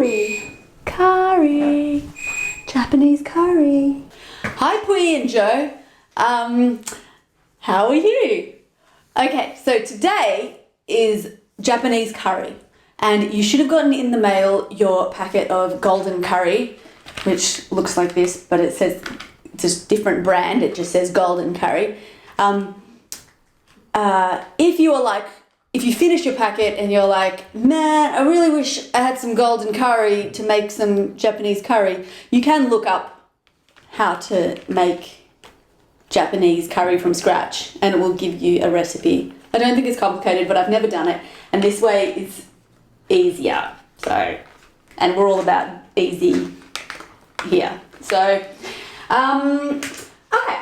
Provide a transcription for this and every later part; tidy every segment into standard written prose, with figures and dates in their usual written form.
curry. Curry. Japanese curry. Hi, Puyi and Joe. How are you? Okay, so today is Japanese curry, and you should have gotten in the mail your packet of golden curry, which looks like this, but it says it's a different brand. It just says golden curry. If you finish your packet and you're like, man, I really wish I had some golden curry to make some Japanese curry, you can look up how to make Japanese curry from scratch and it will give you a recipe. I don't think it's complicated, but I've never done it, and this way is easier. So, and we're all about easy here. So, okay,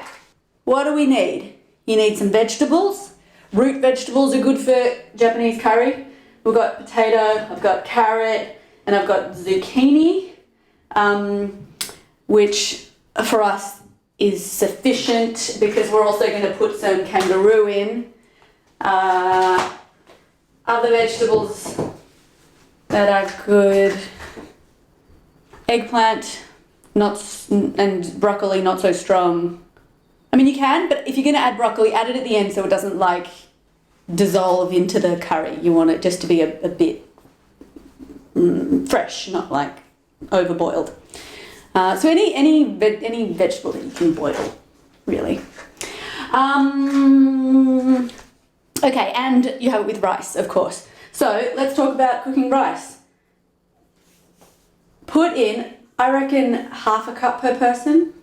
what do we need? You need some vegetables. Root vegetables are good for Japanese curry. We've got potato, I've got carrot, and I've got zucchini, which for us is sufficient because we're also going to put some kangaroo in. Other vegetables that are good: eggplant, and broccoli, not so strong. I mean, you can, but if you're going to add broccoli, add it at the end so it doesn't like dissolve into the curry. You want it just to be a bit fresh, not like overboiled. So any vegetable that you can boil, really. Okay, and you have it with rice, of course. So let's talk about cooking rice. Put in, I reckon, half a cup per person.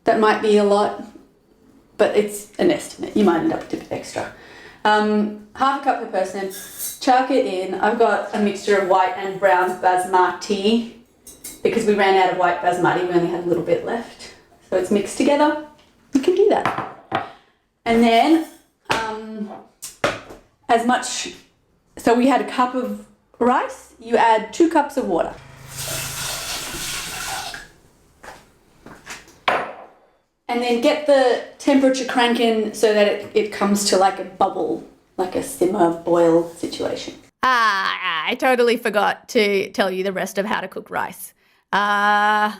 That might be a lot, but it's an estimate. You might end up with a bit extra. Half a cup per person. Chuck it in. I've got a mixture of white and brown basmati because we ran out of white basmati. We only had a little bit left. So it's mixed together. You can do that. And then so we had a cup of rice. You add 2 cups of water. And then get the temperature cranking so that it comes to like a bubble, like a simmer boil situation. I totally forgot to tell you the rest of how to cook rice. I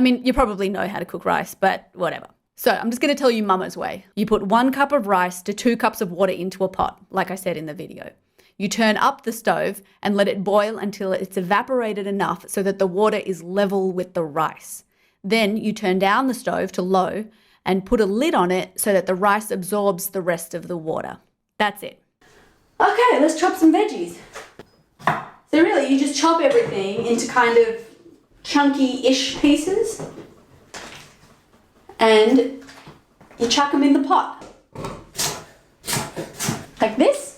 mean, you probably know how to cook rice, but whatever. So I'm just going to tell you Mama's way. You put 1 cup of rice to 2 cups of water into a pot, like I said in the video. You turn up the stove and let it boil until it's evaporated enough so that the water is level with the rice. Then you turn down the stove to low and put a lid on it so that the rice absorbs the rest of the water. That's it. Okay, let's chop some veggies. So really, you just chop everything into kind of chunky-ish pieces and you chuck them in the pot. Like this.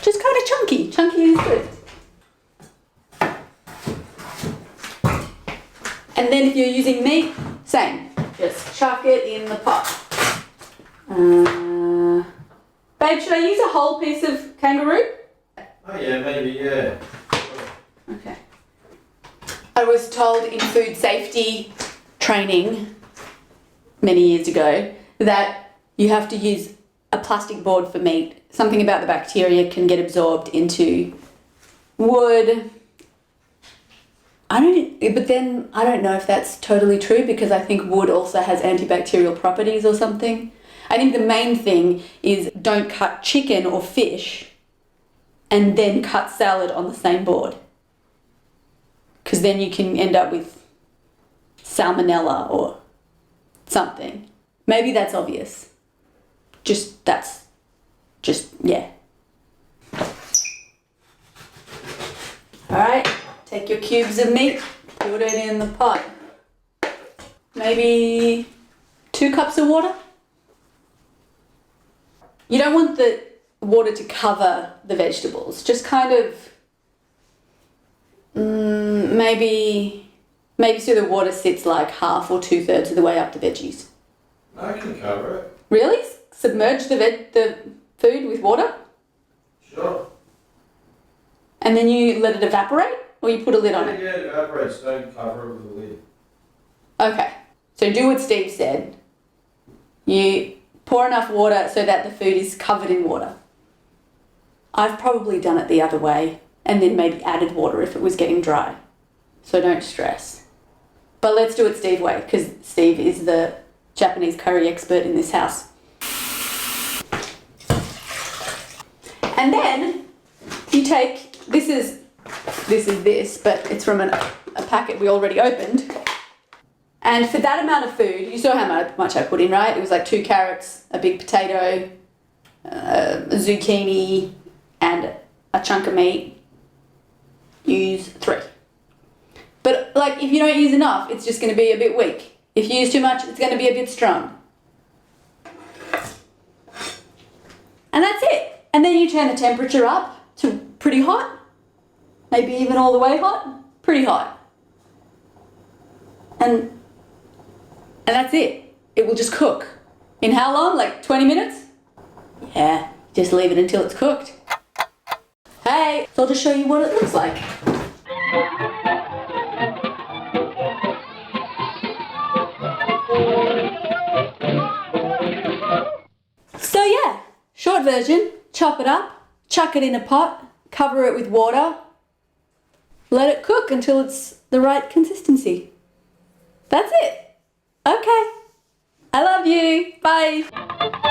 Just kind of chunky. Chunky is good. And then if you're using meat, same. Just chuck it in the pot. Babe, should I use a whole piece of kangaroo? Oh yeah, maybe, yeah. Okay. I was told in food safety training many years ago that you have to use a plastic board for meat. Something about the bacteria can get absorbed into wood. But then I don't know if that's totally true because I think wood also has antibacterial properties or something. I think the main thing is don't cut chicken or fish and then cut salad on the same board, because then you can end up with salmonella or something. Maybe that's obvious. Yeah. All right. Take your cubes of meat, put it in the pot. Maybe 2 cups of water. You don't want the water to cover the vegetables. Just kind of maybe so the water sits like half or 2/3 of the way up the veggies. I can cover it. Really? Submerge the food with water? Sure. And then you let it evaporate? Or you put a lid on it? Yeah, it evaporates. Don't cover it with a lid. Okay. So do what Steve said. You pour enough water so that the food is covered in water. I've probably done it the other way. and then maybe added water if it was getting dry. So don't stress. But let's do it Steve way, because Steve is the Japanese curry expert in this house. And then you take, this is this, but it's from a packet we already opened. And for that amount of food, you saw how much I put in, right? It was like 2 carrots, a big potato, a zucchini, and a chunk of meat. Use 3. But like, if you don't use enough, it's just going to be a bit weak. If you use too much, it's going to be a bit strong. And that's it. And then you turn the temperature up to pretty hot. Maybe even all the way hot. Pretty hot. And that's it. It will just cook. In how long? Like 20 minutes? Yeah, just leave it until it's cooked. Hey, so I'll just show you what it looks like. So yeah, short version, chop it up, chuck it in a pot, cover it with water, let it cook until it's the right consistency. That's it. Okay. I love you. Bye.